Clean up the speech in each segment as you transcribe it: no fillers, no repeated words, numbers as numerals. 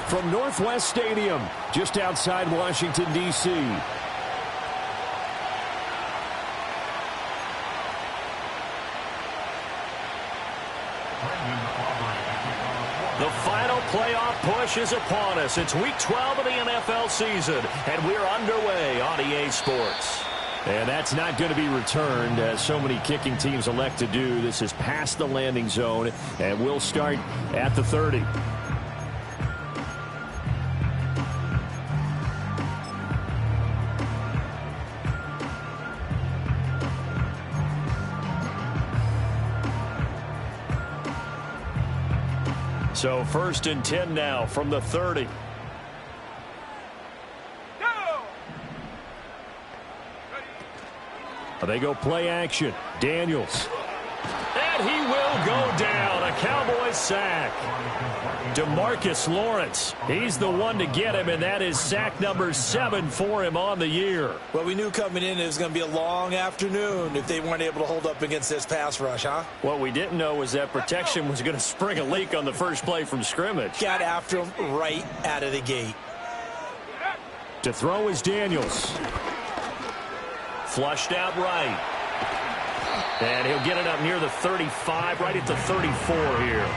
from Northwest Stadium, just outside Washington, D.C. The final playoff push is upon us. It's Week 12 of the NFL season, and we're underway on EA Sports. And that's not going to be returned, as so many kicking teams elect to do. This is past the landing zone, and we'll start at the 30. So 1st and 10 now from the 30. They go play action. Daniels. And he will go down. A Cowboys sack. DeMarcus Lawrence. He's the one to get him, and that is sack number 7 for him on the year. Well, we knew coming in it was going to be a long afternoon if they weren't able to hold up against this pass rush, huh? What we didn't know was that protection was going to spring a leak on the first play from scrimmage. Got after him right out of the gate. To throw is Daniels. Flushed out right. And he'll get it up near the 35, right at the 34 here.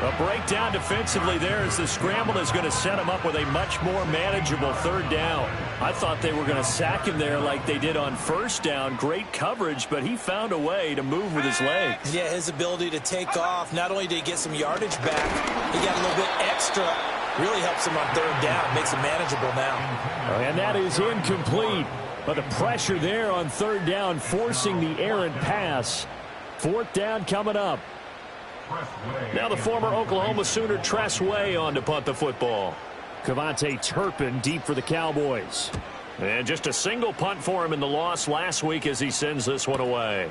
A breakdown defensively there as the scramble is going to set him up with a much more manageable 3rd down. I thought they were going to sack him there like they did on 1st down. Great coverage, but he found a way to move with his legs. Yeah, his ability to take off. Not only did he get some yardage back, he got a little bit extra. Really helps him on 3rd down. Makes him manageable now. And that is incomplete. But the pressure there on 3rd down, forcing the errant pass. 4th down coming up. Now the former Oklahoma Sooner Tress Way on to punt the football. Kevontae Turpin deep for the Cowboys. And just a single punt for him in the loss last week as he sends this one away.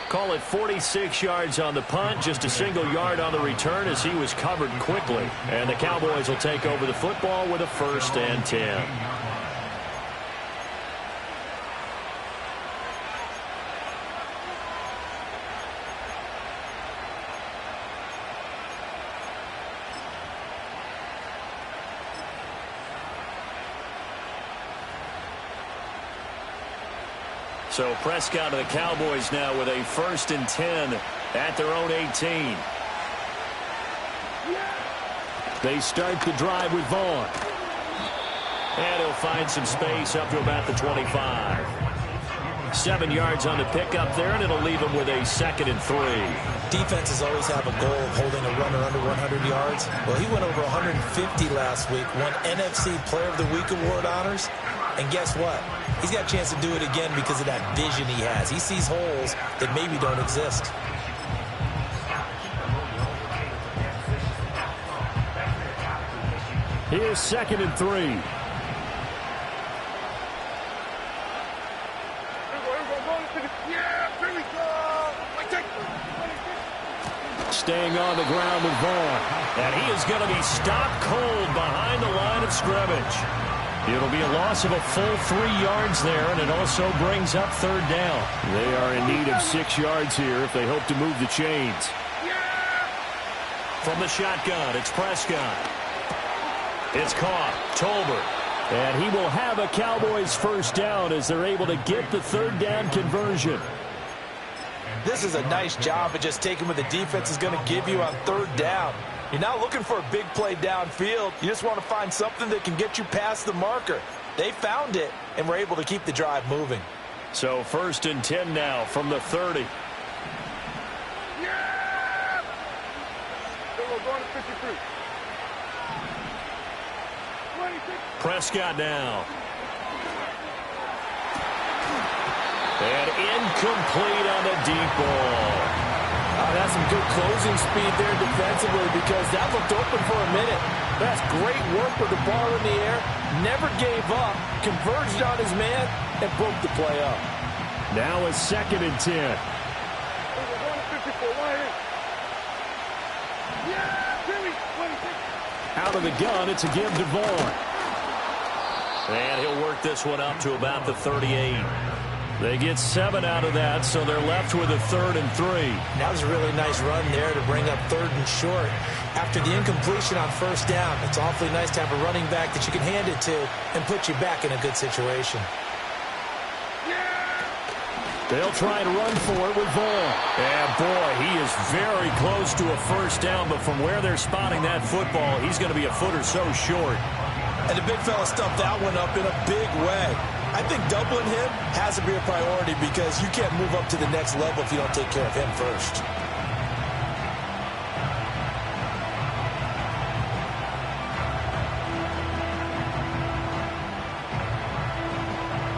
Call it 46 yards on the punt, just a single yard on the return as he was covered quickly. And the Cowboys will take over the football with a 1st and 10. So Prescott of the Cowboys now with a 1st and 10 at their own 18. They start the drive with Vaughn. And he'll find some space up to about the 25. 7 yards on the pickup there, and it'll leave him with a 2nd and 3. Defenses always have a goal of holding a runner under 100 yards. Well, he went over 150 last week, won NFC Player of the Week award honors. And guess what? He's got a chance to do it again because of that vision he has. He sees holes that maybe don't exist. Here's 2nd and 3. Staying on the ground with Vaughn. And he is going to be stopped cold behind the line of scrimmage. It'll be a loss of a full 3 yards there, and it also brings up 3rd down. They are in need of 6 yards here if they hope to move the chains. From the shotgun, it's Prescott. It's caught. Tolbert. And he will have a Cowboys 1st down as they're able to get the 3rd down conversion. This is a nice job of just taking what the defense is going to give you on 3rd down. You're not looking for a big play downfield. You just want to find something that can get you past the marker. They found it and were able to keep the drive moving. So 1st and 10 now from the 30. Yeah! We're going to 53. Prescott now. And incomplete on the deep ball. That's some good closing speed there defensively because that looked open for a minute. That's great work with the ball in the air. Never gave up. Converged on his man and broke the play up. Now a 2nd and 10. Out of the gun, it's a give to Vaughn. And he'll work this one up to about the 38. They get 7 out of that, so they're left with a 3rd and 3. That was a really nice run there to bring up 3rd and short. After the incompletion on 1st down, it's awfully nice to have a running back that you can hand it to and put you back in a good situation. They'll try to run for it with Vaughn. And boy, he is very close to a 1st down, but from where they're spotting that football, he's going to be a foot or so short. And the big fella stuffed that one up in a big way. I think doubling him has to be a priority because you can't move up to the next level if you don't take care of him first.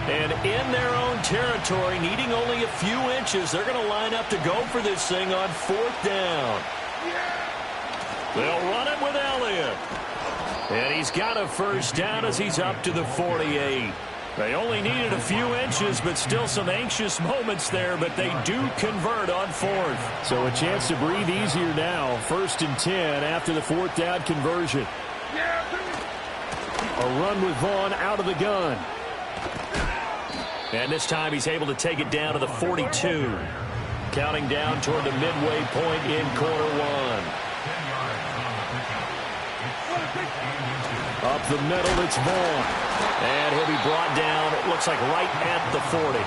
And in their own territory, needing only a few inches, they're going to line up to go for this thing on 4th down. They'll run it with Elliott. And he's got a 1st down as he's up to the 48. They only needed a few inches, but still some anxious moments there, but they do convert on 4th. So a chance to breathe easier now. 1st and 10 after the 4th down conversion. A run with Vaughn out of the gun. And this time he's able to take it down to the 42. Counting down toward the midway point in quarter 1. Up the middle, it's Vaughn. And he'll be brought down, it looks like right at the 40.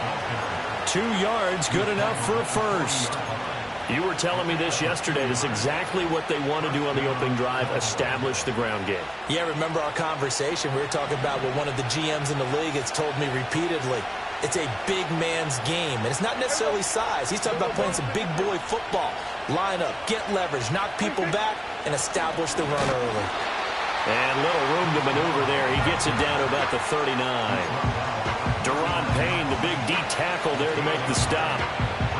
2 yards, good enough for a 1st. You were telling me this yesterday. This is exactly what they want to do on the opening drive, establish the ground game. Yeah, remember our conversation? We were talking about what one of the GMs in the league has told me repeatedly. It's a big man's game, and it's not necessarily size. He's talking about playing some big boy football. Line up, get leverage, knock people back, and establish the run early. And little room to maneuver there. He gets it down to about the 39. Deron Payne, the big D tackle there to make the stop.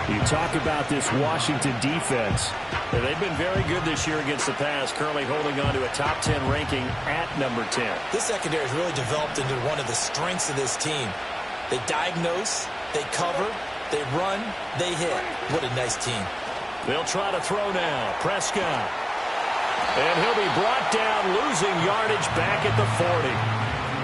You talk about this Washington defense. They've been very good this year against the pass, currently holding on to a top 10 ranking at number 10. This secondary has really developed into one of the strengths of this team. They diagnose, they cover, they run, they hit. What a nice team. They'll try to throw now. Prescott. And he'll be brought down, losing yardage back at the 40.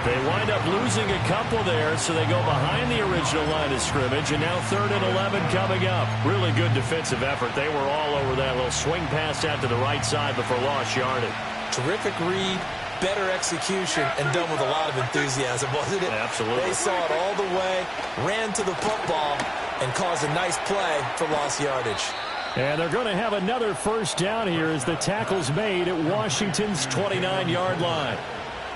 They wind up losing a couple there, so they go behind the original line of scrimmage, and now 3rd and 11 coming up. Really good defensive effort. They were all over that little swing pass out to the right side before lost yardage. Terrific read, better execution, and done with a lot of enthusiasm, wasn't it? Absolutely. They saw it all the way, ran to the football, and caused a nice play for lost yardage. And they're going to have another 1st down here as the tackle's made at Washington's 29-yard line.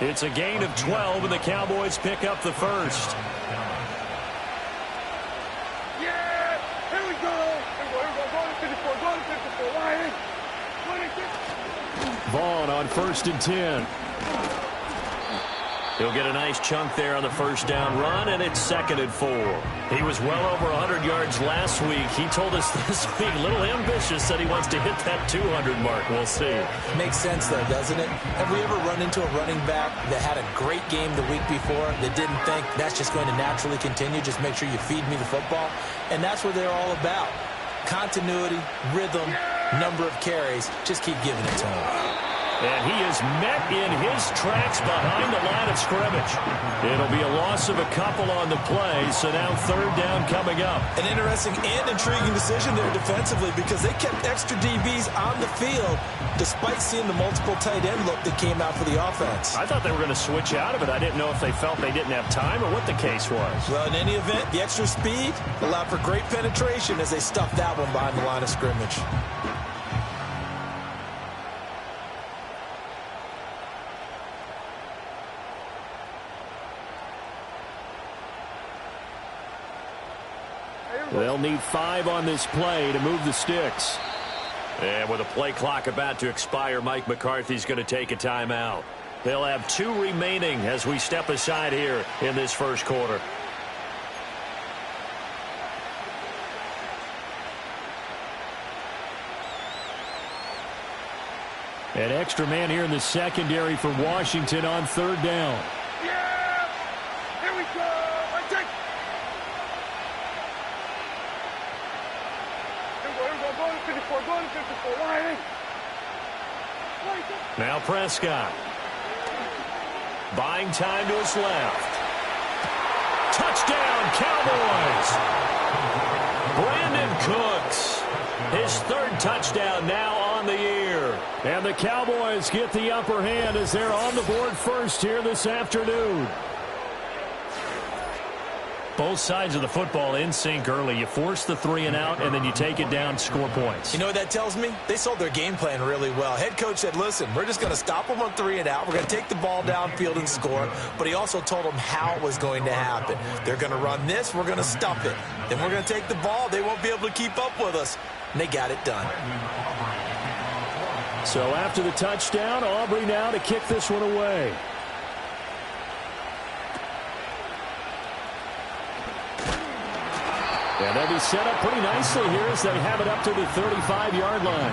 It's a gain of 12, and the Cowboys pick up the 1st. Yeah! Here we go! Here we go. Go to 54. Go to 54. Lions. 26. Vaughn on 1st and 10. He'll get a nice chunk there on the 1st down run, and it's 2nd and 4. He was well over 100 yards last week. He told us this week, a little ambitious, said he wants to hit that 200 mark. We'll see. Makes sense, though, doesn't it? Have we ever run into a running back that had a great game the week before that didn't think that's just going to naturally continue? Just make sure you feed me the football. And that's what they're all about. Continuity, rhythm, number of carries. Just keep giving it to him. And he is met in his tracks behind the line of scrimmage. It'll be a loss of a couple on the play, so now 3rd down coming up. An interesting and intriguing decision there defensively because they kept extra DBs on the field despite seeing the multiple tight end look that came out for the offense. I thought they were going to switch out of it. I didn't know if they felt they didn't have time or what the case was. Well, in any event, the extra speed allowed for great penetration as they stuffed that one behind the line of scrimmage. They'll need 5 on this play to move the sticks. And with a play clock about to expire, Mike McCarthy's going to take a timeout. They'll have 2 remaining as we step aside here in this 1st quarter. An extra man here in the secondary for Washington on 3rd down. Yeah! Here we go! I take. Here we go. Go to 54. Go to 54. Lions. Now Prescott. Buying time to his left. touchdown, Cowboys. Brandon Cooks, his third touchdown now on the year. And the Cowboys get the upper hand as they're on the board first here this afternoon. Both sides of the football in sync early. You force the 3 and out, and then you take it down, score points. You know what that tells me? They sold their game plan really well. Head coach said, listen, we're just going to stop them on 3 and out. We're going to take the ball downfield and score. But he also told them how it was going to happen. They're going to run this. We're going to stop it. Then we're going to take the ball. They won't be able to keep up with us. And they got it done. So after the touchdown, Aubrey now to kick this one away. And they'll be set up pretty nicely here as they have it up to the 35-yard line.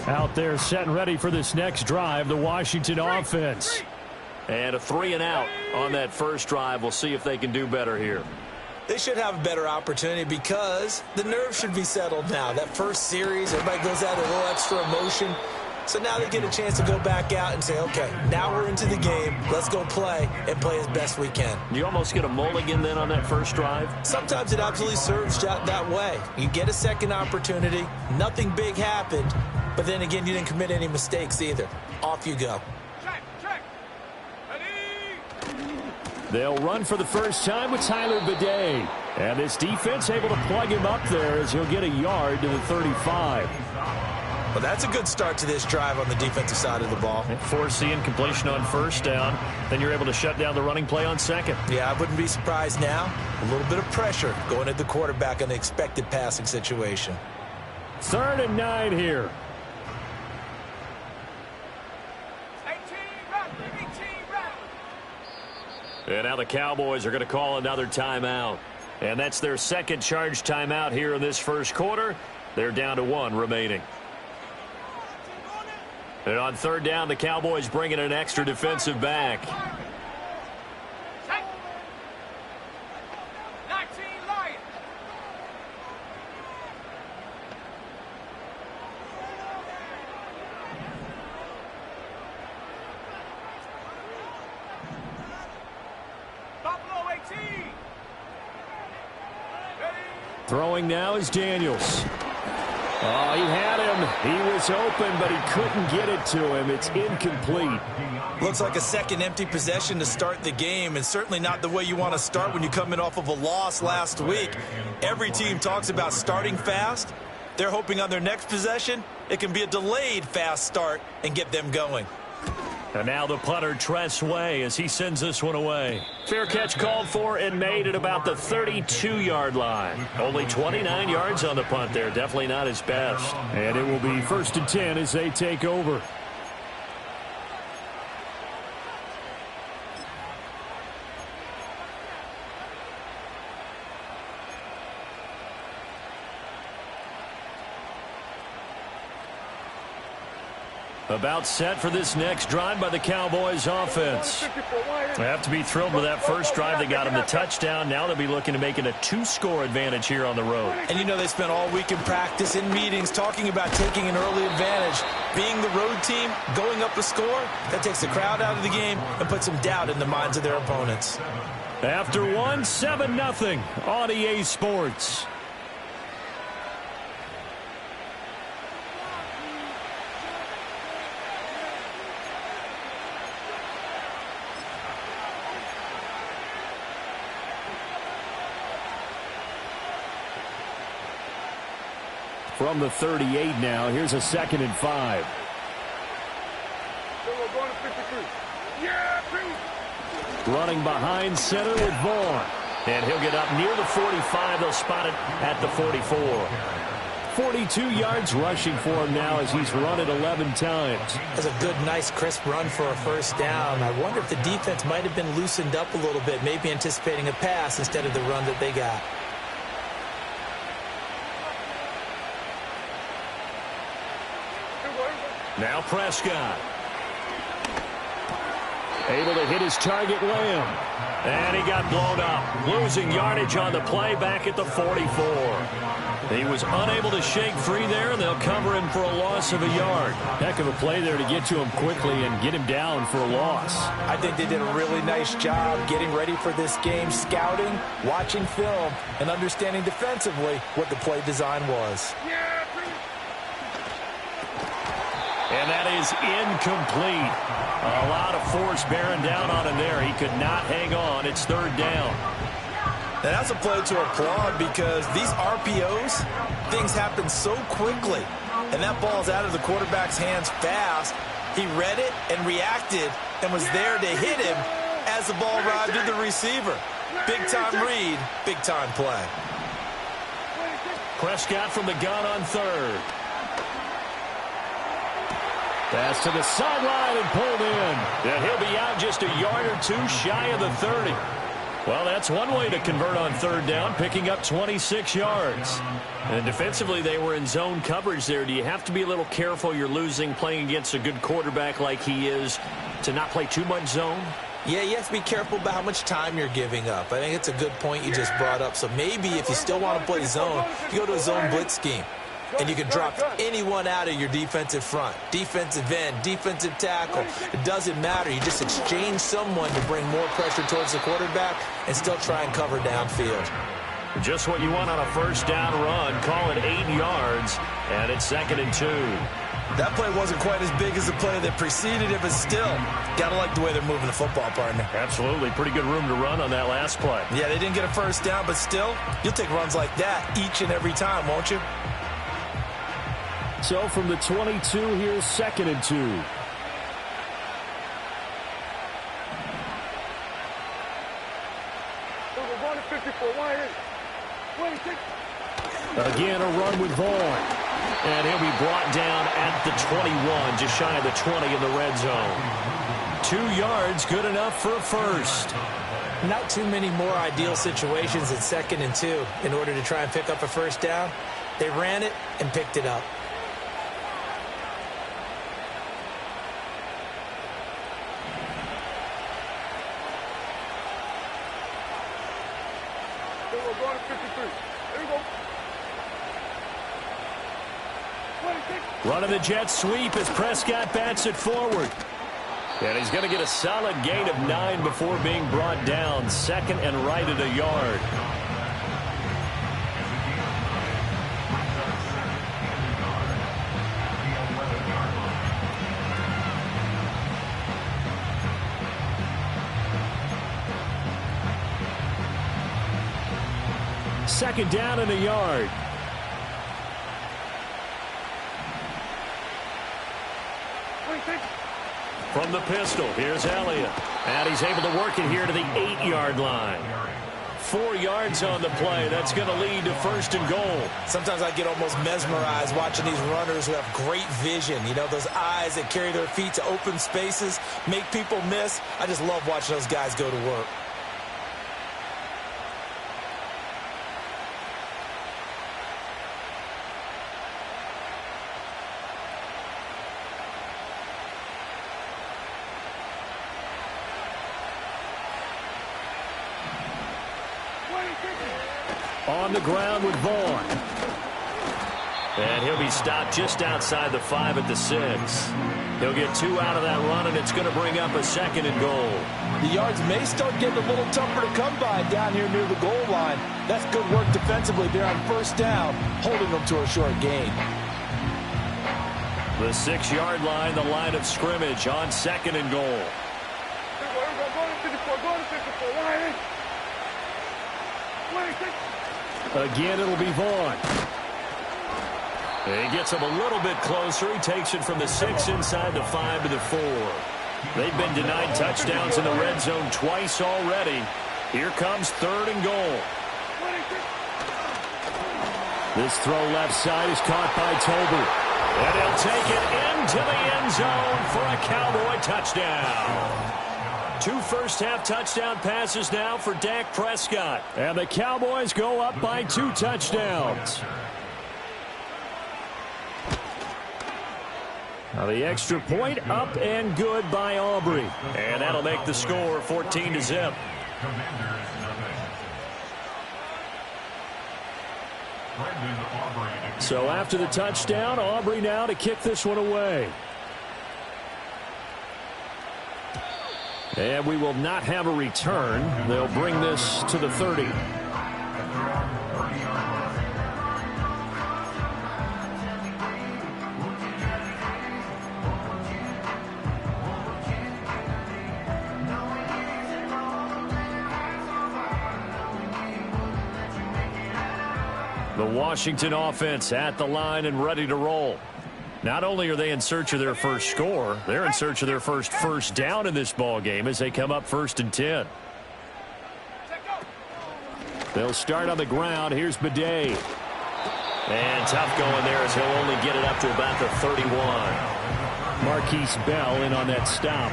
Out there set and ready for this next drive, the Washington offense. And a 3 and out on that first drive. We'll see if they can do better here. They should have a better opportunity because the nerves should be settled now. That first series, everybody goes out a little extra emotion. So now they get a chance to go back out and say, okay, now we're into the game. Let's go play and play as best we can. You almost get a mulligan then on that first drive? Sometimes it absolutely serves that way. You get a second opportunity. Nothing big happened. But then again, you didn't commit any mistakes either. Off you go. They'll run for the first time with Tyler Bidet. And this defense able to plug him up there as he'll get a yard to the 35. Well, that's a good start to this drive on the defensive side of the ball. Force the incompletion on first down. Then you're able to shut down the running play on second. Yeah, I wouldn't be surprised now. A little bit of pressure going at the quarterback in the expected passing situation. 3rd and 9 here. And now the Cowboys are going to call another timeout. And that's their second charge timeout here in this first quarter. They're down to 1 remaining. And on 3rd down, the Cowboys bring in an extra defensive back. Throwing now is Daniels. Oh, he had him. He was open, but he couldn't get it to him. It's incomplete. Looks like a second empty possession to start the game, and certainly not the way you want to start when you're coming off of a loss last week. Every team talks about starting fast. They're hoping on their next possession, it can be a delayed fast start and get them going. And now the punter, Tress Way, as he sends this one away. Fair catch called for and made at about the 32-yard line. Only 29 yards on the punt there. Definitely not his best. And it will be 1st and 10 as they take over. About set for this next drive by the Cowboys offense. They have to be thrilled with that first drive. They got him the touchdown. Now they'll be looking to make it a 2-score advantage here on the road. And you know they spent all week in practice, in meetings, talking about taking an early advantage. Being the road team, going up a score, that takes the crowd out of the game and puts some doubt in the minds of their opponents. After 1, 7-0 on EA Sports. From the 38 now, here's a 2nd and 5. Running behind center with Vaughn. And he'll get up near the 45. They'll spot it at the 44. 42 yards rushing for him now as he's run it 11 times. That's a good, nice, crisp run for a first down. I wonder if the defense might have been loosened up a little bit, maybe anticipating a pass instead of the run that they got. Now Prescott. Able to hit his target, Lamb. And he got blown up. Losing yardage on the play back at the 44. He was unable to shake free there, and they'll cover him for a loss of a yard. Heck of a play there to get to him quickly and get him down for a loss. I think they did a really nice job getting ready for this game, scouting, watching film, and understanding defensively what the play design was. And that is incomplete. A lot of force bearing down on him there. He could not hang on. It's third down. And that's a play to applaud because these RPOs, things happen so quickly. And that ball's out of the quarterback's hands fast. He read it and reacted and was there to hit him as the ball arrived at the receiver. Big-time read, big-time play. Prescott from the gun on third. Pass to the sideline and pulled in. And he'll be out just a yard or two shy of the 30. Well, that's one way to convert on third down, picking up 26 yards. And defensively, they were in zone coverage there. Do you have to be a little careful you're losing playing against a good quarterback like he is to not play too much zone? Yeah, you have to be careful about how much time you're giving up. I think it's a good point you just brought up. So maybe if you still want to play zone, you go to a zone blitz scheme. And you can drop anyone out of your defensive front, defensive end, defensive tackle. It doesn't matter. You just exchange someone to bring more pressure towards the quarterback and still try and cover downfield. Just what you want on a first down run. Call it 8 yards, and it's 2nd and 2. That play wasn't quite as big as the play that preceded it, but still, got to like the way they're moving the football, partner. Absolutely. Pretty good room to run on that last play. Yeah, they didn't get a first down, but still, you'll take runs like that each and every time, won't you? So from the 22, here's 2nd and 2. Again, a run with Vaughn. And he'll be brought down at the 21, just shy of the 20 in the red zone. 2 yards, good enough for a first. Not too many more ideal situations at 2nd and 2 in order to try and pick up a first down. They ran it and picked it up. Running the jet sweep as Prescott bats it forward. And he's going to get a solid gain of 9 before being brought down. 2nd and right at a yard. Second down and a yard. From the pistol, here's Elliott. And he's able to work it here to the 8-yard line. 4 yards on the play. That's going to lead to 1st and goal. Sometimes I get almost mesmerized watching these runners who have great vision. You know, those eyes that carry their feet to open spaces, make people miss. I just love watching those guys go to work. On the ground with Vaughn. And he'll be stopped just outside the 5 at the 6. He'll get 2 out of that run, and it's going to bring up a 2nd and goal. The yards may start getting a little tougher to come by down here near the goal line. That's good work defensively there on first down, holding them to a short gain. The 6-yard line, the line of scrimmage on 2nd and goal. Again, it'll be Vaughn. He gets him a little bit closer. He takes it from the 6 inside the 5 to the 4. They've been denied touchdowns in the red zone twice already. Here comes 3rd and goal. This throw left side is caught by Tolbert. And he'll take it into the end zone for a Cowboy touchdown. 2 first-half touchdown passes now for Dak Prescott. And the Cowboys go up by 2 touchdowns. Now the extra point up and good by Aubrey. And that'll make the score 14-0. So after the touchdown, Aubrey now to kick this one away. And we will not have a return. They'll bring this to the 30. The Washington offense at the line and ready to roll. Not only are they in search of their first score, they're in search of their first down in this ball game as they come up 1st and 10. They'll start on the ground. Here's Bidet. And tough going there as he'll only get it up to about the 31. Marquise Bell in on that stop.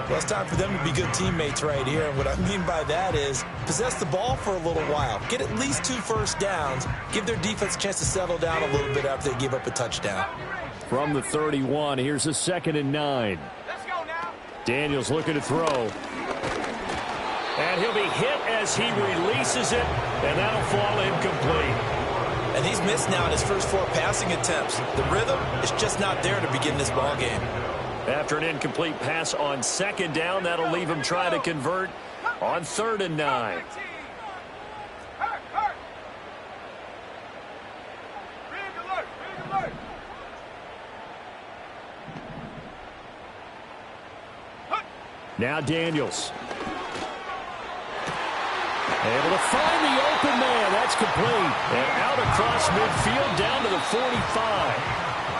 Well, it's time for them to be good teammates right here. And what I mean by that is possess the ball for a little while. Get at least 2 first downs. Give their defense a chance to settle down a little bit after they give up a touchdown. From the 31, here's a 2nd and 9. Let's go now. Daniels looking to throw. And he'll be hit as he releases it, and that'll fall incomplete. And he's missed now in his first 4 passing attempts. The rhythm is just not there to begin this ball game. After an incomplete pass on 2nd down, that'll leave him trying to convert on 3rd and 9. Now Daniels. Able to find the open man. That's complete. And out across midfield down to the 45.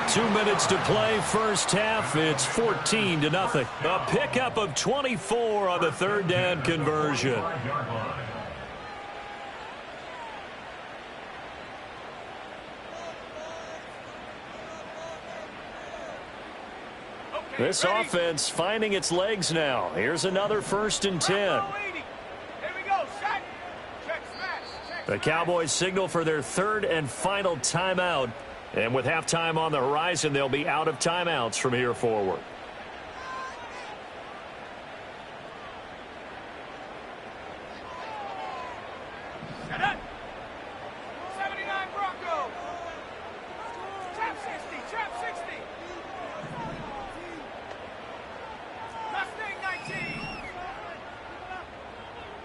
2 minutes to play, first half. It's 14-0. A pickup of 24 on the 3rd down conversion. This offense finding its legs now. Here's another 1st and 10. The Cowboys signal for their 3rd and final timeout. And with halftime on the horizon, they'll be out of timeouts from here forward. Set up. 79 Broncos. Trap 60. Trap 60. Mustang 19.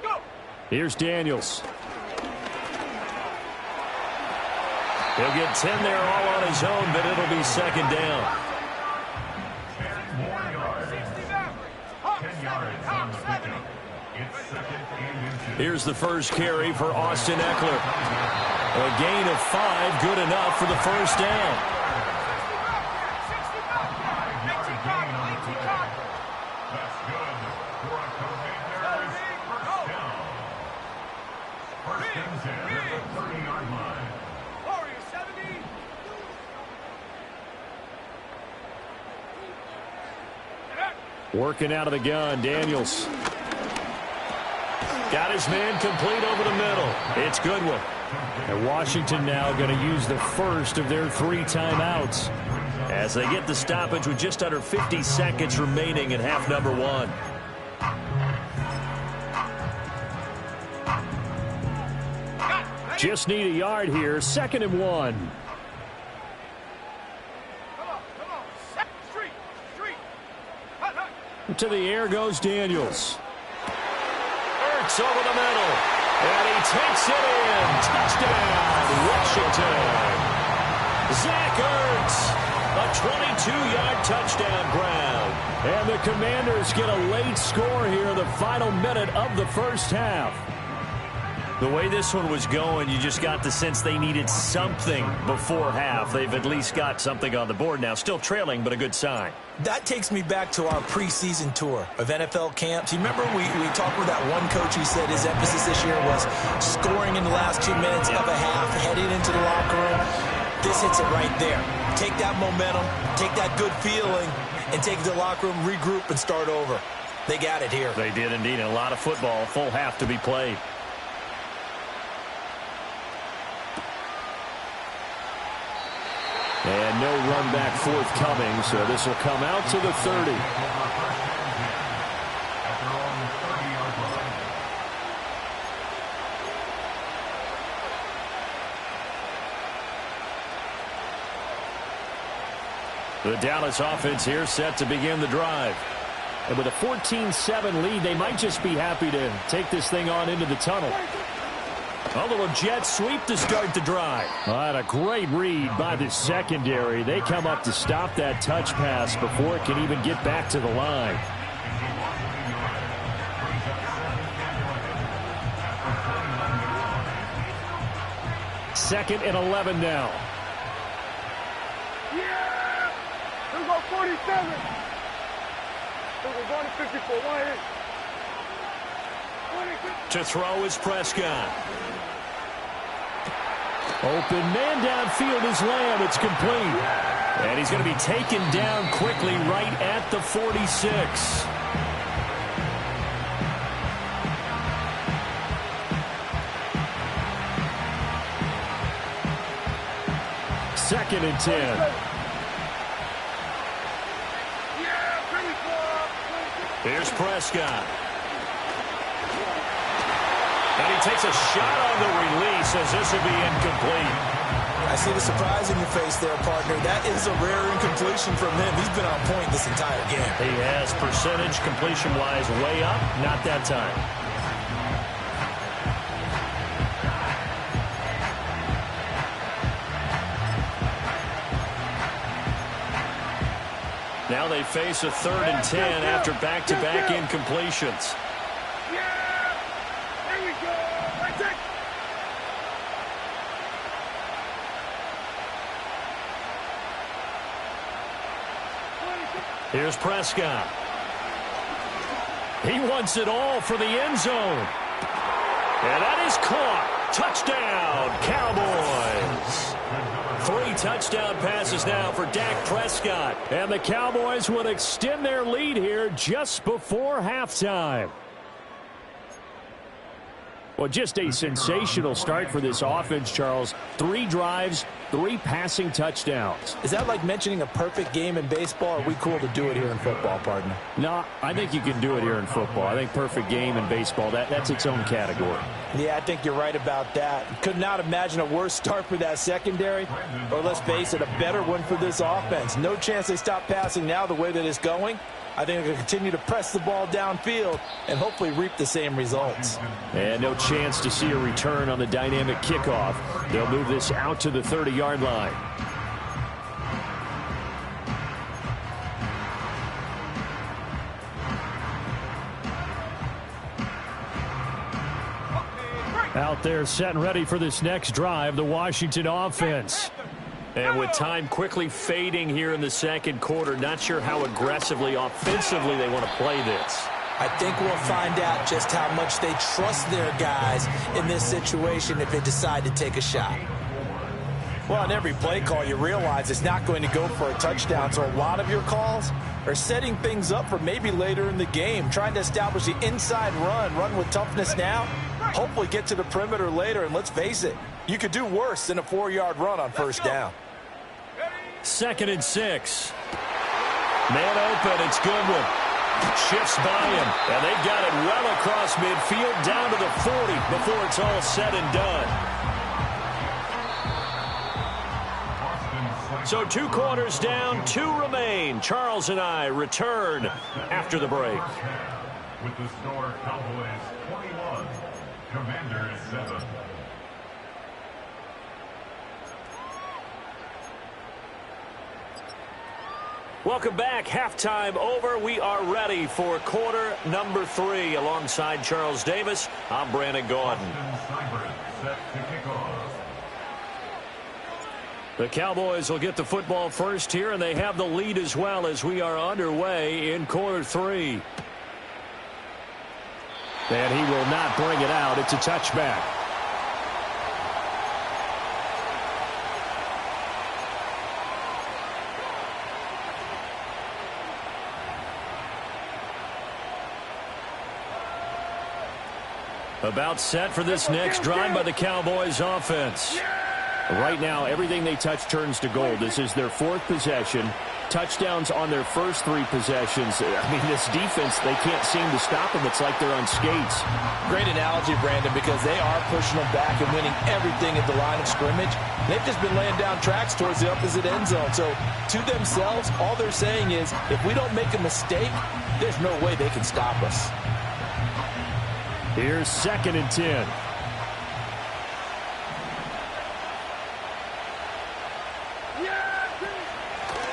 Go. Here's Daniels. He'll get 10 there all on his own, but it'll be 2nd down. Here's the first carry for Austin Eckler. A gain of 5, good enough for the first down. Working out of the gun, Daniels. Got his man complete over the middle. It's Goodwin. And Washington now going to use the first of their 3 timeouts. As they get the stoppage with just under 50 seconds remaining in half number 1. Just need a yard here, 2nd and 1. To the air goes Daniels. Ertz over the middle. And he takes it in. Touchdown, Washington. Zach Ertz. A 22-yard touchdown grab. And the Commanders get a late score here in the final minute of the first half. The way this one was going, you just got the sense they needed something before half. They've at least got something on the board now. Still trailing, but a good sign. That takes me back to our preseason tour of NFL camps. You remember we talked with that one coach who said his emphasis this year was scoring in the last 2 minutes of a half, heading into the locker room. This hits it right there. Take that momentum, take that good feeling, and take it to the locker room, regroup, and start over. They got it here. They did indeed. And a lot of football, full half to be played. And no run back forthcoming, so this will come out to the 30. The Dallas offense here set to begin the drive. And with a 14-7 lead, they might just be happy to take this thing on into the tunnel. A little jet sweep to start the drive. What a great read by the secondary. They come up to stop that touch pass before it can even get back to the line. Second and 11 now. Yeah! Let's go 47. We're going to 54. Why? To throw is Prescott. Open man downfield is Lamb. It's complete. And he's going to be taken down quickly right at the 46. Second and 10. Here's Prescott. And he takes a shot on the release as this will be incomplete. I see the surprise in your face there, partner. That is a rare incompletion from him. He's been on point this entire game. He has percentage completion-wise way up. Not that time. Now they face a 3rd and 10 after back-to-back incompletions. Here's Prescott. He wants it all for the end zone. And that is caught. Touchdown, Cowboys. 3 touchdown passes now for Dak Prescott. And the Cowboys would extend their lead here just before halftime. Well, just a sensational start for this offense, Charles. 3 drives, 3 passing touchdowns. Is that like mentioning a perfect game in baseball? Or are we cool to do it here in football, partner? No, I think you can do it here in football. I think perfect game in baseball, that's its own category. Yeah, I think you're right about that. Could not imagine a worse start for that secondary, or let's face it, a better one for this offense. No chance they stop passing now the way that it's going. I think they'll continue to press the ball downfield and hopefully reap the same results. And no chance to see a return on the dynamic kickoff. They'll move this out to the 30-yard line. Out there set and ready for this next drive, the Washington offense. And with time quickly fading here in the second quarter, not sure how aggressively, offensively they want to play this. I think we'll find out just how much they trust their guys in this situation if they decide to take a shot. Well, on every play call, you realize it's not going to go for a touchdown, so a lot of your calls are setting things up for maybe later in the game, trying to establish the inside run with toughness now, hopefully get to the perimeter later, and let's face it, you could do worse than a 4-yard run on first down. 2nd and 6. Man open, it's Goodwin. Shifts by him, and they've got it well across midfield down to the 40 before it's all said and done. So 2 quarters down, 2 remain. Charles and I return after the break. With the score, Cowboys 21, Commanders 7. Welcome back. Halftime over. We are ready for quarter number 3. Alongside Charles Davis, I'm Brandon Gordon. The Cowboys will get the football first here, and they have the lead as well as we are underway in quarter 3. And he will not bring it out. It's a touchback. About set for this next drive by the Cowboys offense. Right now, everything they touch turns to gold. This is their 4th possession. touchdowns on their first 3 possessions. I mean, this defense, they can't seem to stop them. It's like they're on skates. Great analogy, Brandon, because they are pushing them back and winning everything at the line of scrimmage. They've just been laying down tracks towards the opposite end zone. So to themselves, all they're saying is, if we don't make a mistake, there's no way they can stop us. Here's 2nd and 10.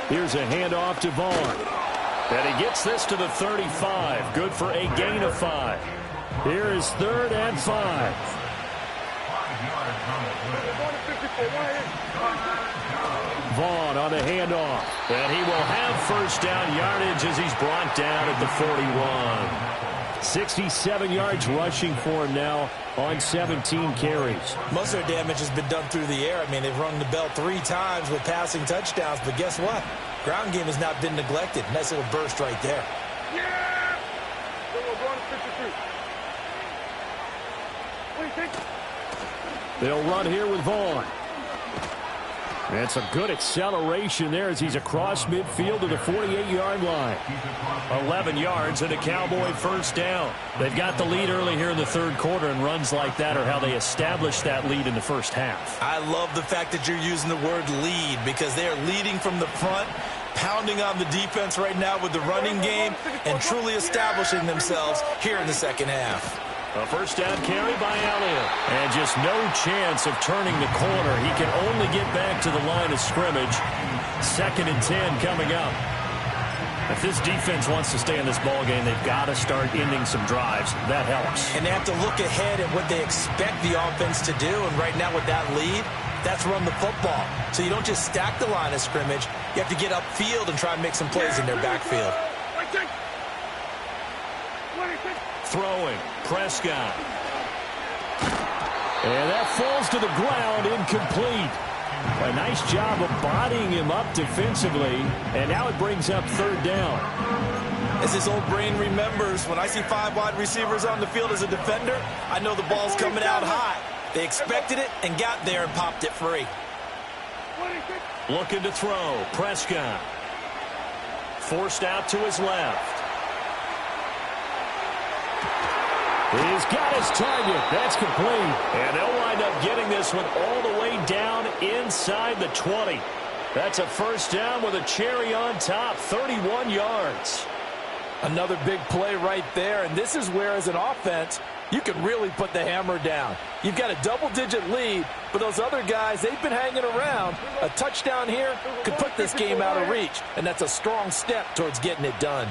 Here's a handoff to Vaughn. And he gets this to the 35. Good for a gain of 5. Here is 3rd and 5. Vaughn on the handoff. And he will have first down yardage as he's brought down at the 41. 67 yards rushing for him now on 17 carries. Most of their damage has been done through the air. I mean, they've rung the bell 3 times with passing touchdowns, but guess what? Ground game has not been neglected. Nice little burst right there. Yeah! Going to 53. What do you think? They'll run here with Vaughn. And some good acceleration there as he's across midfield to the 48-yard line. 11 yards and a Cowboy first down. They've got the lead early here in the 3rd quarter, and runs like that are how they established that lead in the first half. I love the fact that you're using the word lead, because they are leading from the front, pounding on the defense right now with the running game, and truly establishing themselves here in the 2nd half. A first down carry by Elliott. And just no chance of turning the corner. He can only get back to the line of scrimmage. 2nd and 10 coming up. If this defense wants to stay in this ballgame, they've got to start ending some drives. That helps. And they have to look ahead at what they expect the offense to do. And right now with that lead, that's run the football. So you don't just stack the line of scrimmage. You have to get upfield and try and make some plays in their backfield. Throwing. Prescott. And that falls to the ground, incomplete. A nice job of bodying him up defensively, and now it brings up 3rd down. As his old brain remembers, when I see 5 wide receivers on the field as a defender, I know the ball's coming out high. They expected it and got there and popped it free. Looking to throw. Prescott. Forced out to his left. He's got his target. That's complete. And they'll wind up getting this one all the way down inside the 20. That's a first down with a cherry on top. 31 yards. Another big play right there. And this is where, as an offense, you can really put the hammer down. You've got a double-digit lead, but those other guys, they've been hanging around. A touchdown here could put this game out of reach. And that's a strong step towards getting it done.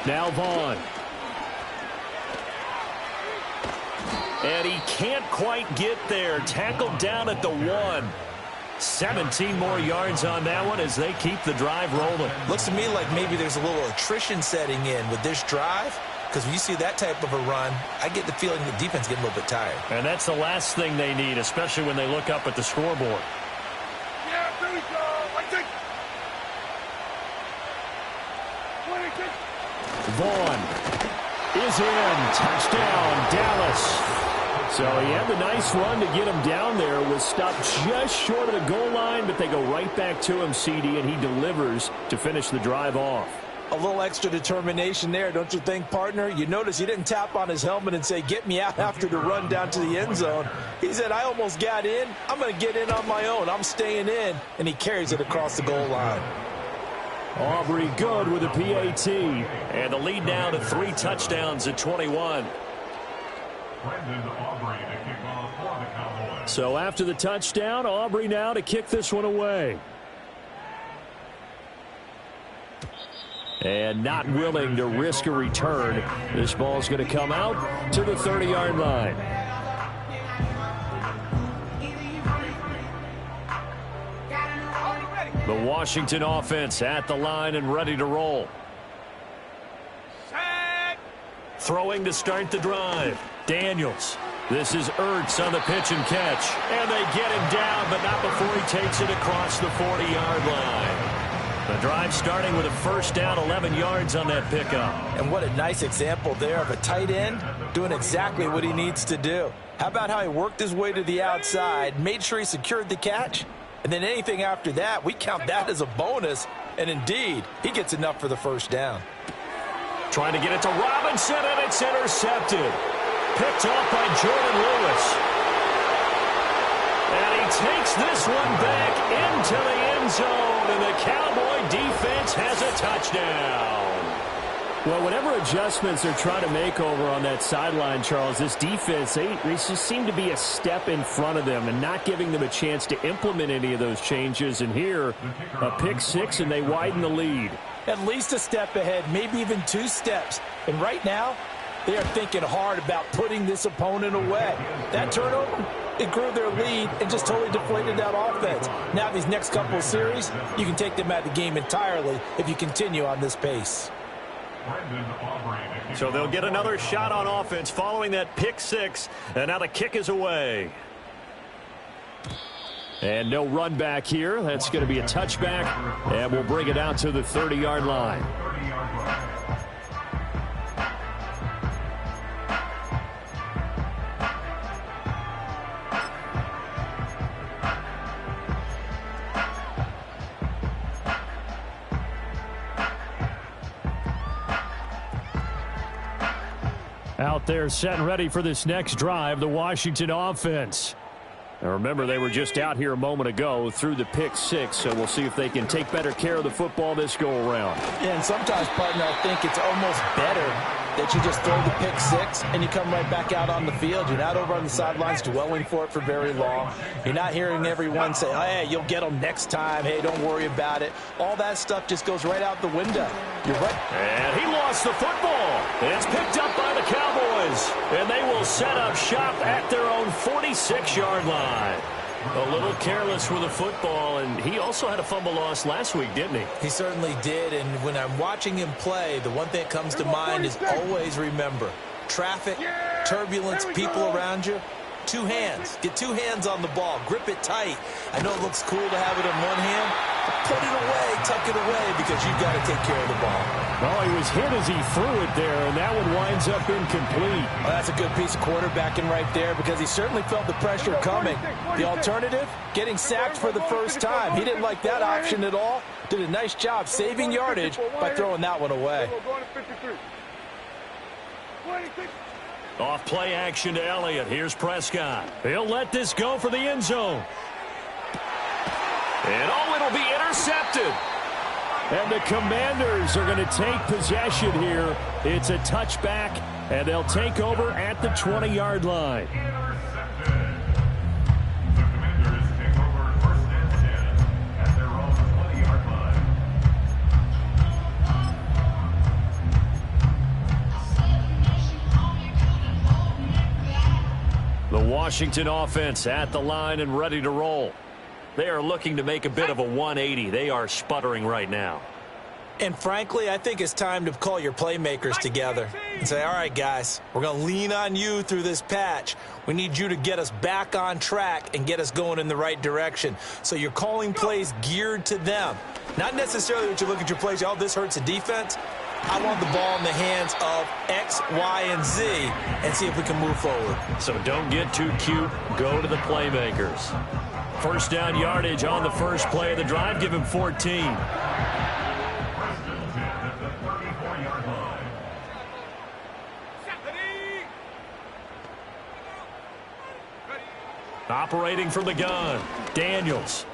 Now Vaughn. And he can't quite get there. Tackled down at the 1. 17 more yards on that one as they keep the drive rolling. Looks to me like maybe there's a little attrition setting in with this drive, because when you see that type of a run, I get the feeling the defense getting a little bit tired. And that's the last thing they need, especially when they look up at the scoreboard. Yeah, there we go. Vaughn is in. Touchdown, Dallas. So he had the nice run to get him down there. Was stopped just short of the goal line, but they go right back to him, CD, and he delivers to finish the drive off. A little extra determination there, don't you think, partner? You notice he didn't tap on his helmet and say, get me out after the run down to the end zone. He said, I almost got in. I'm going to get in on my own. I'm staying in. And he carries it across the goal line. Aubrey good with a PAT. And the lead now to 3 touchdowns at 21. So after the touchdown, Aubrey now to kick this one away. And not willing to risk a return. This ball's going to come out to the 30-yard line. The Washington offense at the line and ready to roll. Throwing to start the drive. Daniels. This is Ertz on the pitch and catch. And they get him down, but not before he takes it across the 40-yard line. The drive starting with a first down, 11 yards on that pickup. And what a nice example there of a tight end doing exactly what he needs to do. How about how he worked his way to the outside, made sure he secured the catch, and then anything after that, we count that as a bonus. And indeed, he gets enough for the first down. Trying to get it to Robinson, and it's intercepted. Picked off by Jordan Lewis. And he takes this one back into the end zone, and the Cowboy defense has a touchdown. Well, whatever adjustments they're trying to make over on that sideline, Charles, this defense, they just seem to be a step in front of them and not giving them a chance to implement any of those changes. And here, a pick six, and they widen the lead. At least a step ahead, maybe even 2 steps. And right now, they are thinking hard about putting this opponent away. That turnover, it grew their lead and just totally deflated that offense. Now these next couple of series, you can take them out of the game entirely if you continue on this pace. So they'll get another shot on offense following that pick six, and now the kick is away. And no run back here. That's going to be a touchback, and we'll bring it out to the 30-yard line. Out there set and ready for this next drive, the Washington offense. Now remember, they were just out here a moment ago through the pick six, so we'll see if they can take better care of the football this go-around. Yeah, and sometimes, partner, I think it's almost better that you just throw the pick six and you come right back out on the field. You're not over on the sidelines dwelling for it for very long. You're not hearing everyone say, hey, you'll get them next time. Hey, don't worry about it. All that stuff just goes right out the window. You're right. And he lost the football. It's picked up by the Cowboys, and they will set up shop at their own 46-yard line. A little careless with the football, and he also had a fumble loss last week, didn't he? He certainly did, and when I'm watching him play, the one thing that comes to mind is always remember, traffic, turbulence, people around you, 2 hands. Get 2 hands on the ball. Grip it tight. I know it looks cool to have it in one hand, but put it away, tuck it away, because you've got to take care of the ball. Well, he was hit as he threw it there, and that one winds up incomplete. Well, that's a good piece of quarterbacking right there, because he certainly felt the pressure coming. The alternative, getting sacked for the first time. He didn't like that option at all. Did a nice job saving yardage by throwing that one away. Off play action to Elliott. Here's Prescott. He'll let this go for the end zone. And it'll be intercepted. And the Commanders are going to take possession here. It's a touchback, and they'll take over at the 20-yard line. The Commanders take over first and 10 at their own 20-yard line. The Washington offense at the line and ready to roll. They are looking to make a bit of a 180. They are sputtering right now. And frankly, I think it's time to call your playmakers together and say, all right, guys, we're going to lean on you through this patch. We need you to get us back on track and get us going in the right direction. So you're calling plays geared to them. Not necessarily that you look at your plays, oh, this hurts the defense. I want the ball in the hands of X, Y, and Z and see if we can move forward. So don't get too cute. Go to the playmakers. First down yardage on the first play of the drive. Give him 14. Operating from the gun, Daniels.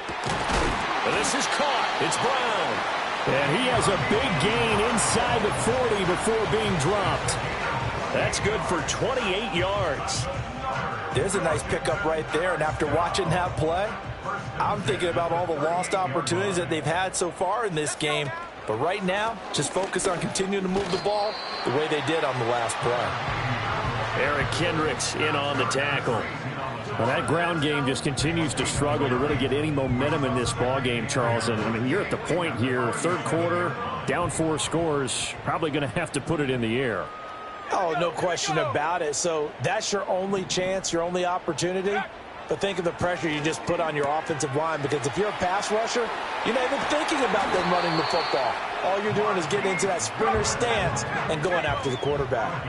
This is caught. It's Brown. And he has a big gain inside the 40 before being dropped. That's good for 28 yards. There's a nice pickup right there, and after watching that play, I'm thinking about all the lost opportunities that they've had so far in this game. But right now, just focus on continuing to move the ball the way they did on the last play. Eric Kendricks in on the tackle. Well, that ground game just continues to struggle to really get any momentum in this ball game, Charles. And I mean, you're at the point here, third quarter, down 4 scores, probably going to have to put it in the air. Oh, no question about it. So that's your only chance, your only opportunity. but think of the pressure you just put on your offensive line, because if you're a pass rusher, you're not even thinking about them running the football. All you're doing is getting into that sprinter stance and going after the quarterback.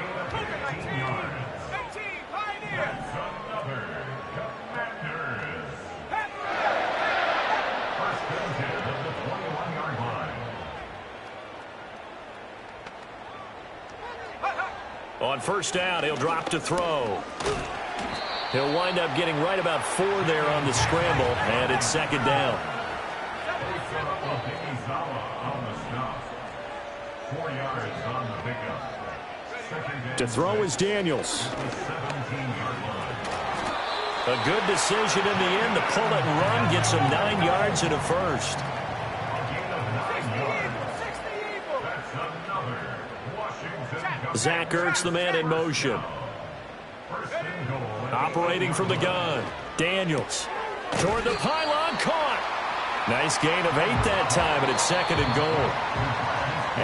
On first down, he'll drop to throw. He'll wind up getting right about 4 there on the scramble, and it's second down. 4 yards on the pickup. To throw is Daniels. A good decision in the end to pull it and run, gets him 9 yards and a first. Zach Ertz, the man in motion. Operating from the gun. Daniels. Toward the pylon, caught. Nice gain of 8 that time, and it's second and goal.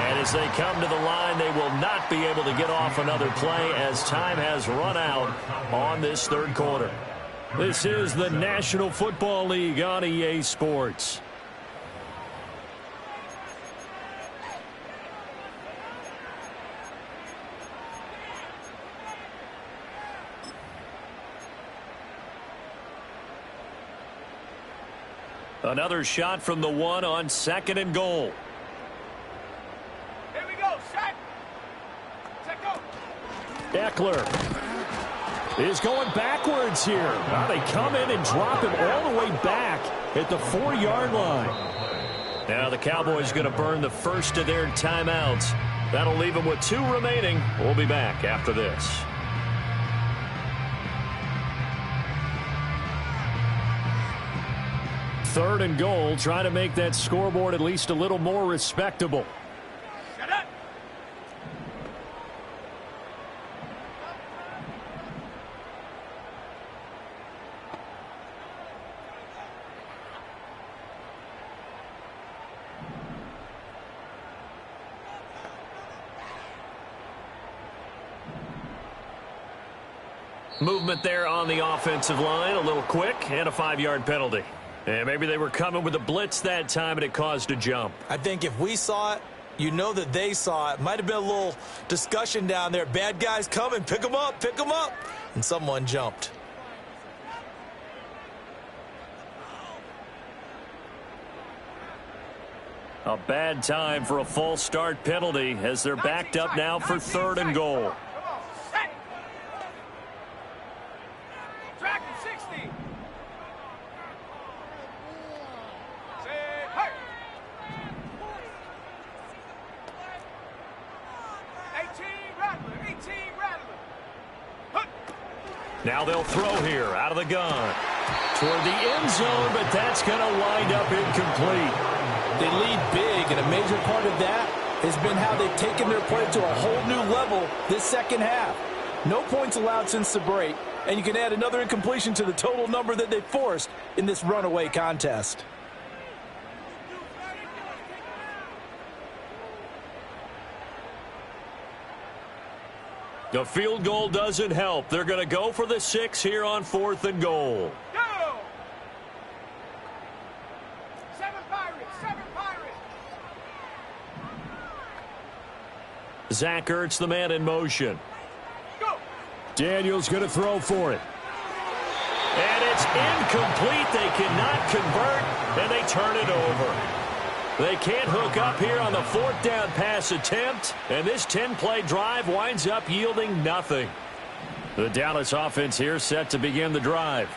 And as they come to the line, they will not be able to get off another play as time has run out on this third quarter. This is the National Football League on EA Sports. Another shot from the 1 on second and goal. Here we go, set. Set, go. Eckler is going backwards here. Now they come in and drop him all the way back at the 4-yard line. Now the Cowboys going to burn the first of their timeouts. That'll leave them with 2 remaining. We'll be back after this. Third and goal, trying to make that scoreboard at least a little more respectable. Shut up. Movement there on the offensive line, a little quick, and a 5-yard penalty. And maybe they were coming with a blitz that time, and it caused a jump. I think if we saw it, you know that they saw it. Might have been a little discussion down there. Bad guys coming. Pick them up. Pick them up. And someone jumped. A bad time for a false start penalty as they're backed up now for third and goal. Come on, set. Track him 60. Set, hey. 18 Rattler, 18 Rattler. Huh. Now they'll throw here out of the gun toward the end zone, but that's going to wind up incomplete. They lead big, and a major part of that has been how they've taken their play to a whole new level this second half. No points allowed since the break, and you can add another incompletion to the total number that they forced in this runaway contest. The field goal doesn't help. They're going to go for the 6 here on fourth and goal. Go. 7 Pirates, 7 Pirates. Zach Ertz, the man in motion. Go. Daniels going to throw for it. And it's incomplete. They cannot convert, and they turn it over. They can't hook up here on the 4th down pass attempt, and this 10-play drive winds up yielding nothing. The Dallas offense here set to begin the drive.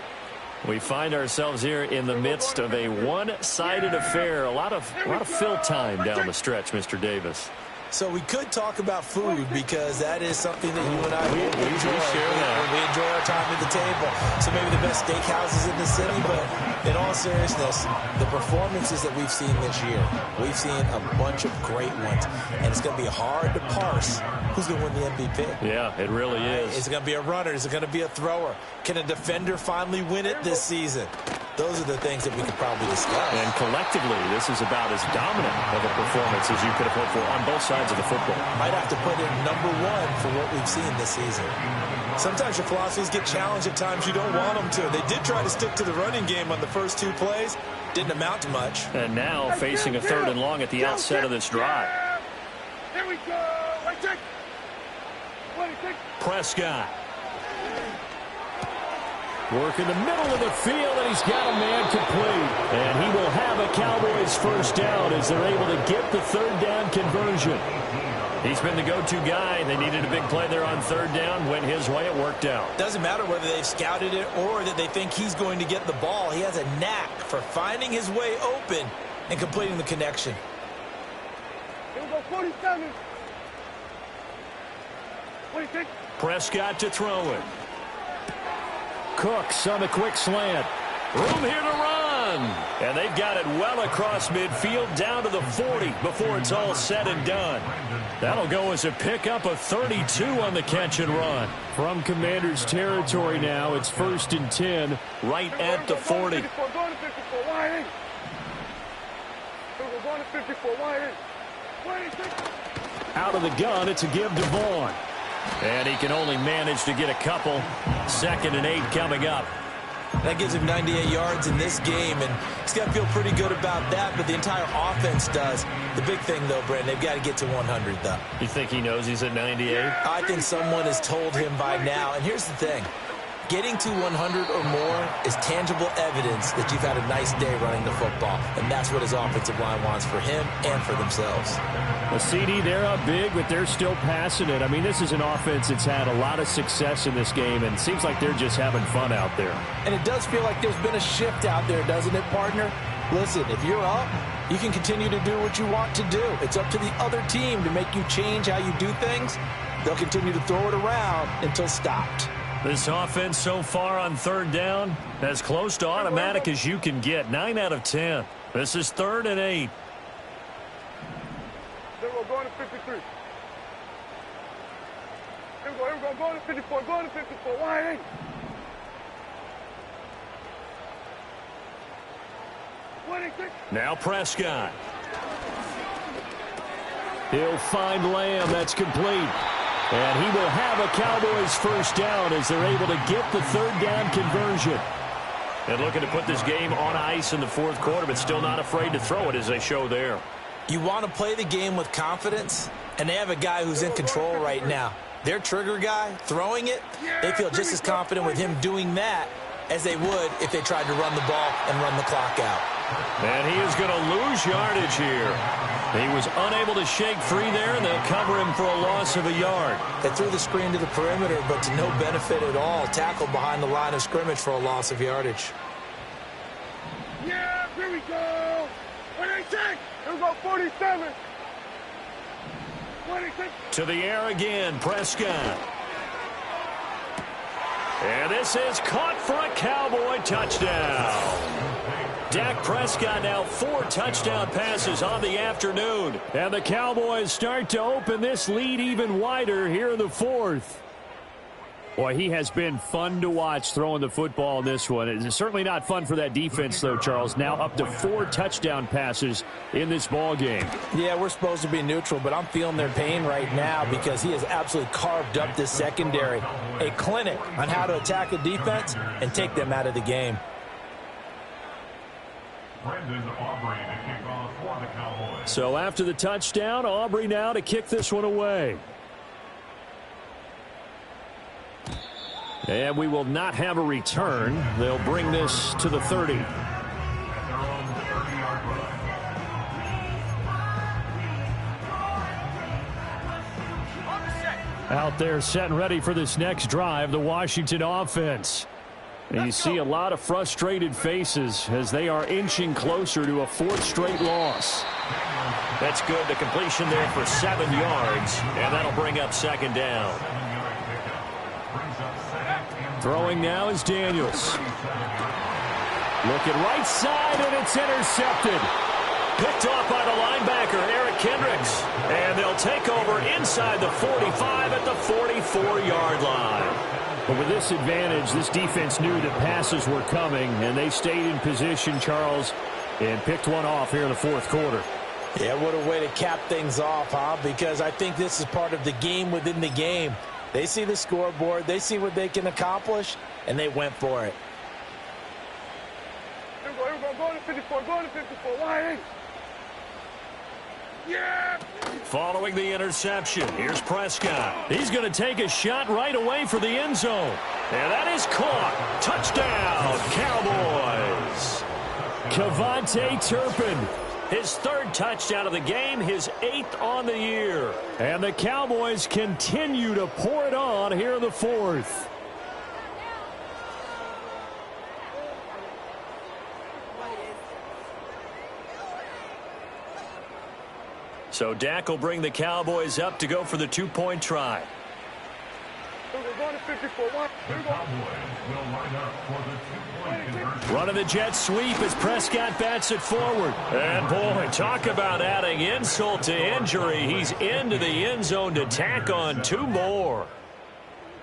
We find ourselves here in the midst of a one-sided affair. A lot of fill time down the stretch, Mr. Davis. So we could talk about food, because that is something that you and I We enjoy. share that. We enjoy our time at the table. So maybe the best steakhouses in the city, but in all seriousness, the performances that we've seen this year, we've seen a bunch of great ones, and it's going to be hard to parse who's going to win the MVP. Yeah, it really is. Is it going to be a runner? Is it going to be a thrower? Can a defender finally win it this season? Those are the things that we could probably discuss. And collectively, this is about as dominant of a performance as you could have hoped for on both sides of the football. Might have to put in number one for what we've seen this season. Sometimes your philosophies get challenged at times you don't want them to. They did try to stick to the running game on the first 2 plays. Didn't amount to much. And now facing a 3rd and long at the outset of this drive. Here we go. Right check. Prescott. Work in the middle of the field, and he's got a man complete. And he will have a Cowboys first down as they're able to get the 3rd down conversion. He's been the go-to guy. They needed a big play there on 3rd down. Went his way. It worked out. Doesn't matter whether they've scouted it or that they think he's going to get the ball. He has a knack for finding his way open and completing the connection. Here we go, 47. 26. Prescott to throw it. Cooks on the quick slant. Room here to run. And they've got it well across midfield down to the 40 before it's all said and done. That'll go as a pickup of 32 on the catch and run. From Commander's territory now, it's 1st and 10 right at the 40. Going to 54, wide in. We're going to 54, wide in. 26. Out of the gun, it's a give to Vaughn. And he can only manage to get a couple. 2nd and 8 coming up. That gives him 98 yards in this game, and he's got to feel pretty good about that, but the entire offense does. The big thing, though, Brandon, they've got to get to 100, though. You think he knows he's at 98? I think someone has told him by now, and here's the thing. Getting to 100 or more is tangible evidence that you've had a nice day running the football, and that's what his offensive line wants for him and for themselves. A CD, they're up big, but they're still passing it. I mean, this is an offense that's had a lot of success in this game, and it seems like they're just having fun out there. And it does feel like there's been a shift out there, doesn't it, partner? Listen, if you're up, you can continue to do what you want to do. It's up to the other team to make you change how you do things. They'll continue to throw it around until stopped. This offense so far on 3rd down, as close to automatic as you can get. 9 out of 10. This is 3rd and 8. Here we go, going to 53. Here we go, going to 54, going to 54, wide in. 26. Now Prescott. He'll find Lamb. That's complete. And he will have a Cowboys first down as they're able to get the 3rd down conversion. And looking to put this game on ice in the 4th quarter, but still not afraid to throw it as they show there. You want to play the game with confidence, and they have a guy who's in control right now. Their trigger guy, throwing it, they feel just as confident with him doing that as they would if they tried to run the ball and run the clock out. And he is going to lose yardage here. He was unable to shake free there, and they'll cover him for a loss of a yard. They threw the screen to the perimeter, but to no benefit at all. Tackled behind the line of scrimmage for a loss of yardage. Yeah, here we go. 26. Here we go, 47. 26. To the air again, Prescott. And this is caught for a Cowboy touchdown. Dak Prescott now 4 touchdown passes on the afternoon. And the Cowboys start to open this lead even wider here in the 4th. Boy, he has been fun to watch throwing the football in this one. It's certainly not fun for that defense, though, Charles. Now up to 4 touchdown passes in this ball game. Yeah, we're supposed to be neutral, but I'm feeling their pain right now because he has absolutely carved up this secondary. A clinic on how to attack a defense and take them out of the game. Brendan Aubrey to kick off for the Cowboys. So after the touchdown, Aubrey now to kick this one away. And we will not have a return. They'll bring this to the 30. At their own 30-yard line. Out there set and ready for this next drive, the Washington offense. And you see a lot of frustrated faces as they are inching closer to a 4th straight loss. That's good. The completion there for 7 yards, and that'll bring up 2nd down. Throwing now is Daniels. Looking right side, and it's intercepted. Picked off by the linebacker, Eric Kendricks. And they'll take over inside the 45 at the 44-yard line. But with this advantage, this defense knew that passes were coming, and they stayed in position, Charles, and picked one off here in the fourth quarter. Yeah, what a way to cap things off, huh? Because I think this is part of the game within the game. They see the scoreboard, they see what they can accomplish, and they went for it. Here we go, go to 54, go to 54, wide. Yeah! Following the interception, here's Prescott. He's going to take a shot right away for the end zone. And that is caught. Touchdown, Cowboys. Kevontae Turpin, his third touchdown of the game, his 8th on the year. And the Cowboys continue to pour it on here in the fourth. So Dak will bring the Cowboys up to go for the two-point try. Here we go, go to 54, wide. Here we go. Will line up for the two-point conversion. Running the jet sweep as Prescott bats it forward. And boy, talk about adding insult to injury. He's into the end zone to tack on 2 more.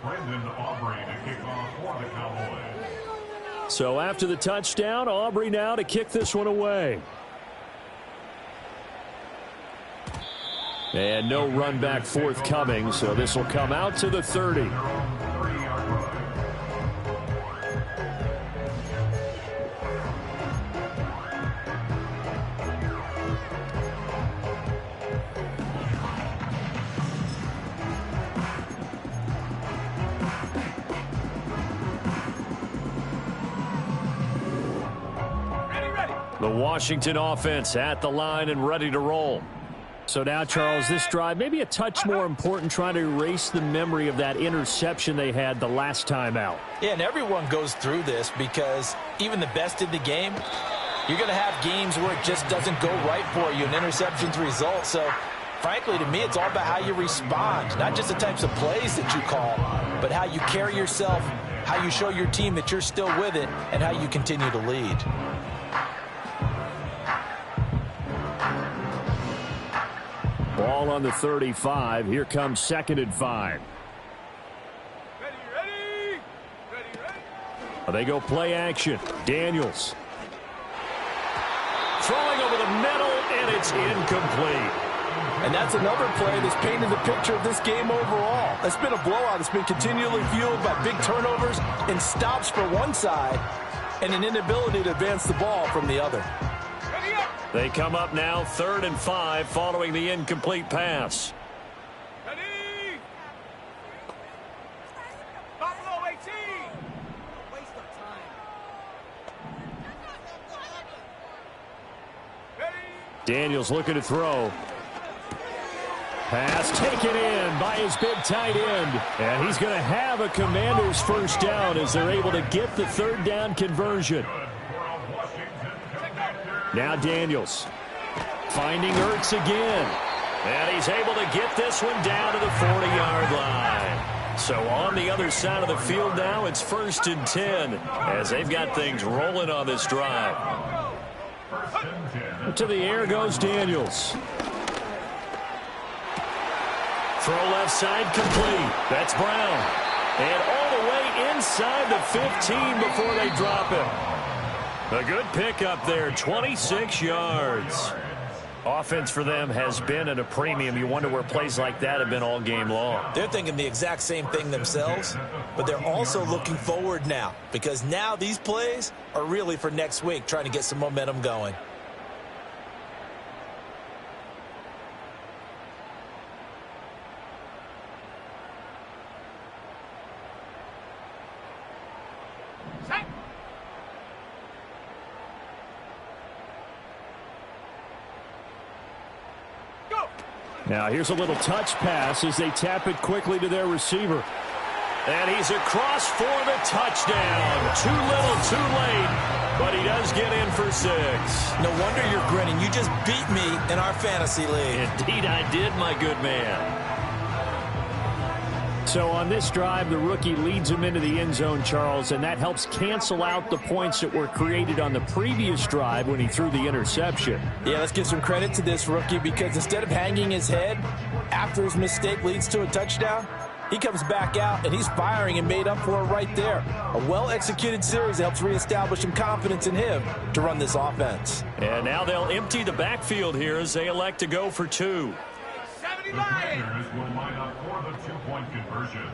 Brandon Aubrey to kick off for the Cowboys. So after the touchdown, Aubrey now to kick this one away. And no run back forthcoming, so this will come out to the 30. The Washington offense at the line and ready to roll. So now, Charles, this drive maybe a touch more important, trying to erase the memory of that interception they had the last time out. Yeah, and everyone goes through this because even the best in the game, you're going to have games where it just doesn't go right for you, and interceptions result. So, frankly, to me, it's all about how you respond, not just the types of plays that you call, but how you carry yourself, how you show your team that you're still with it, and how you continue to lead. Ball on the 35. Here comes 2nd and 5. Ready. They go play action. Daniels. Throwing over the middle, and it's incomplete. And that's another play that's painted the picture of this game overall. It's been a blowout. It's been continually fueled by big turnovers and stops for one side and an inability to advance the ball from the other. They come up now 3rd and 5 following the incomplete pass. Ready. Buffalo 18. Waste of time. Ready. Daniels looking to throw. Pass taken in by his big tight end. And he's going to have a Commanders first down as they're able to get the 3rd down conversion. Now Daniels finding Ertz again. And he's able to get this one down to the 40-yard line. So on the other side of the field now, it's 1st and 10 as they've got things rolling on this drive. To the air goes Daniels. Throw left side complete. That's Brown. And all the way inside the 15 before they drop him. A good pickup there, 26 yards. Offense for them has been at a premium. You wonder where plays like that have been all game long. They're thinking the exact same thing themselves, but they're also looking forward now because now these plays are really for next week, trying to get some momentum going. Now here's a little touch pass as they tap it quickly to their receiver. And he's across for the touchdown. Too little, too late, but he does get in for 6. No wonder you're grinning. You just beat me in our fantasy league. Indeed I did, my good man. So on this drive, the rookie leads him into the end zone, Charles, and that helps cancel out the points that were created on the previous drive when he threw the interception. Yeah, let's give some credit to this rookie because instead of hanging his head after his mistake leads to a touchdown, He comes back out, and he's firing and made up for it right there. A well-executed series that helps reestablish some confidence in him to run this offense. And now they'll empty the backfield here as they elect to go for 2. The Packers will line up for the two-point conversion.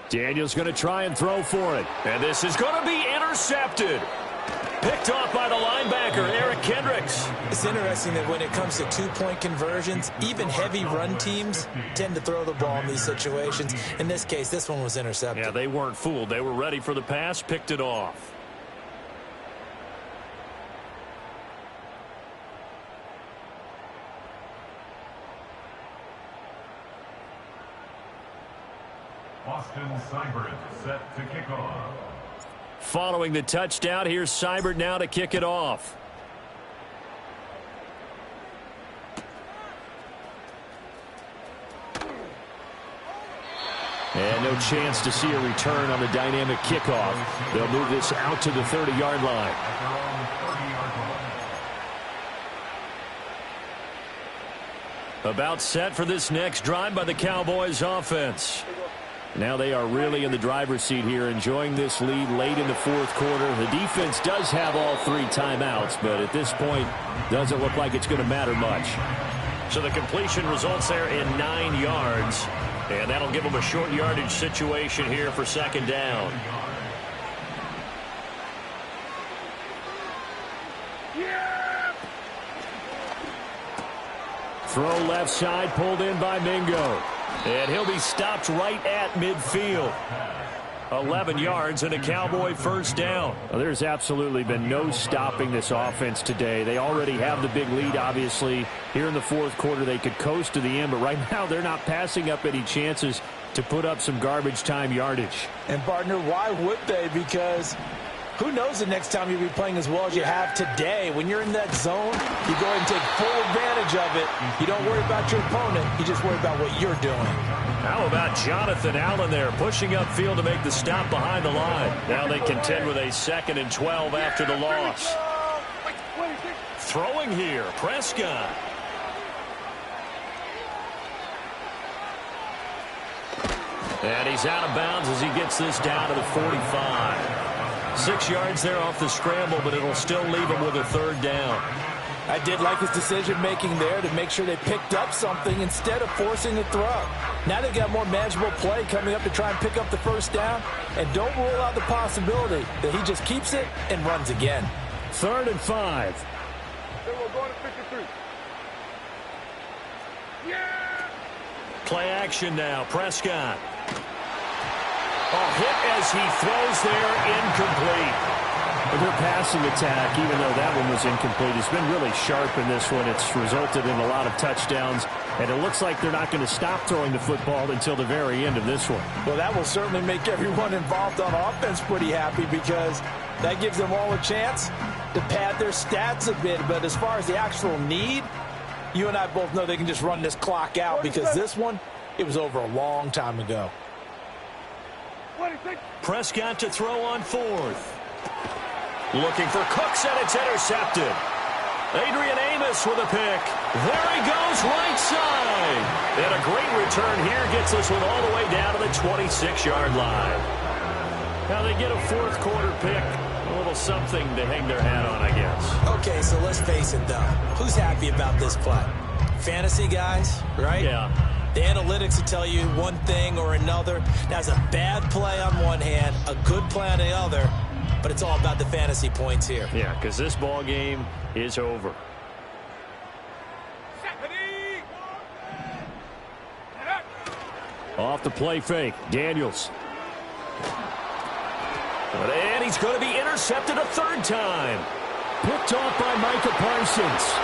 Daniels going to try and throw for it. And this is going to be intercepted. Picked off by the linebacker, Eric Kendricks. It's interesting that when it comes to two-point conversions, even heavy run teams tend to throw the ball in these situations. In this case, this one was intercepted. Yeah, they weren't fooled. They were ready for the pass, picked it off. Austin Seibert set to kick off. Following the touchdown, here's Seibert now to kick it off. And no chance to see a return on the dynamic kickoff. They'll move this out to the 30-yard line. About set for this next drive by the Cowboys offense. Now they are really in the driver's seat here, enjoying this lead late in the fourth quarter. The defense does have all 3 timeouts, but at this point, doesn't look like it's going to matter much. So the completion results there in 9 yards, and that'll give them a short yardage situation here for second down. Throw left side, pulled in by Mingo. And he'll be stopped right at midfield. 11 yards and a Cowboy first down. Well, there's absolutely been no stopping this offense today. They already have the big lead, obviously. Here in the fourth quarter, they could coast to the end, but right now they're not passing up any chances to put up some garbage time yardage. And, partner, why would they? Because who knows the next time you'll be playing as well as you have today. When you're in that zone, you go ahead and take full advantage of it. You don't worry about your opponent. You just worry about what you're doing. How about Jonathan Allen there pushing upfield to make the stop behind the line. Now they contend with a 2nd and 12 after the loss. Throwing here, Prescott. And he's out of bounds as he gets this down to the 45. 6 yards there off the scramble, but it'll still leave him with a 3rd down. I did like his decision-making there to make sure they picked up something instead of forcing the throw. Now they've got more manageable play coming up to try and pick up the first down, and don't rule out the possibility that he just keeps it and runs again. 3rd and 5. Play action now, Prescott. Hit as he throws there, incomplete. Their passing attack, even though that one was incomplete, has been really sharp in this one. It's resulted in a lot of touchdowns, and it looks like they're not going to stop throwing the football until the very end of this one. Well, that will certainly make everyone involved on offense pretty happy because that gives them all a chance to pad their stats a bit. But as far as the actual need, you and I both know they can just run this clock out because this one, it was over a long time ago. Prescott to throw on 4th. Looking for Cooks, and it's intercepted. Adrian Amos with a pick. There he goes, right side. And a great return here gets this one all the way down to the 26-yard line. Now they get a fourth quarter pick. A little something to hang their hat on, I guess. Okay, so let's face it, though. Who's happy about this play? Fantasy guys, right? Yeah. The analytics will tell you one thing or another. That's a bad play on one hand, a good play on the other, but it's all about the fantasy points here. Yeah, because this ball game is over. Off the play fake, Daniels. And he's going to be intercepted a 3rd time. Picked off by Micah Parsons.